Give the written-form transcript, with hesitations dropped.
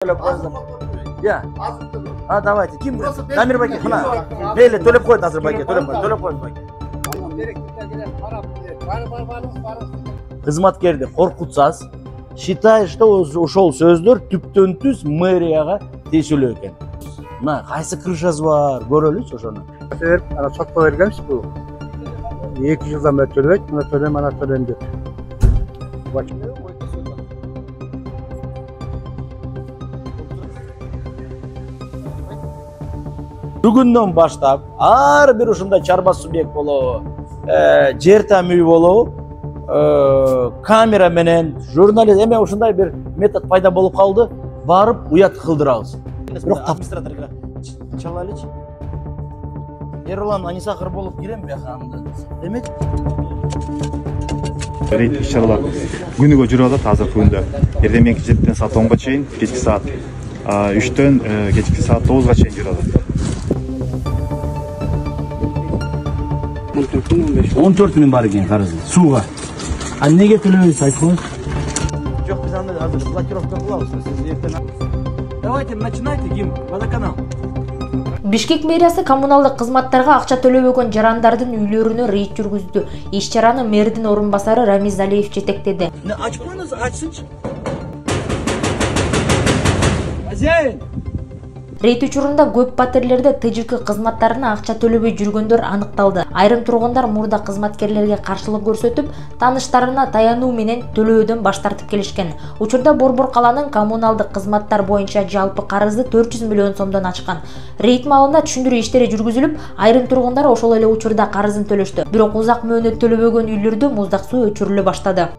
Ya. Ha давайте. Kim? Damir Baki. Hana. Böyle төлеп koydu hazır Baki. Төлеп koydu Baki. Hizmetkerdi korkutsaz. Считай, что ошол сөздөр түптөн түз мэриyaga тиешелүү экен. Мына кайсы крышасы бар, көрөлүчү ошону. Берип, ана сотко бергенбиз бул. 2 жылдан бери төлөйт, мына төлөйм, ана төлөйм деп. Бүгүндөн баштап ар бир ушундай чарба субъект болобу, жер там үй болобу, камера менен журналист эме ушундай бир метод пайда болуп калды. Барып уят кылдырабыз. Бирок администраторго чалайлычы. Ерлан Анисахыр болуп кирем бияханды. Демек рейд иш-чаралар күнүгө жүрүп атат азыркы күндө. Эртең кечтен саат 10га чейин, кечки саат 3төн кечки саат 9га чейин жүрүп атат. 14 миң бар экен карызы сууга. А неге төлөбөйсүз айткыңыз? Жок, биз аны азыр блокировка кылабыз. Сиз эртең. Давайте начинайте, Гим, водоканал. Бишкек мэриясы коммуналдык кызматтарга акча төлөбөгөн жарандардын үйлөрүнө рейд жүргүздү. Иш-чараны мэрдин орун басары Рамиз Алиев жетектеди. Ачып коюңуз, ачсынчы. Хозяин. Рейд учурунда көп патрулдерде ТЖК кызматтарына акча төлөбөй жүргөндөр аныкталды. Айрым тургундар мурда кызматкерлерге каршылык көрсөтүп, тааныштарына таянуу менен төлөөдөн баш тартып келишкен. Учурда Борбор каланын коммуналдык кызматтар боюнча жалпы карызы 400 миллион сомдон ашкан. Рейд маалында түшүндүрүү иштери жүргүзүлүп, айрым тургундар ошол эле учурда карызын төлөштү. Бирок узак мөөнөт төлөбөгөн үйлөрдө муздак суу өчүрүлө баштады.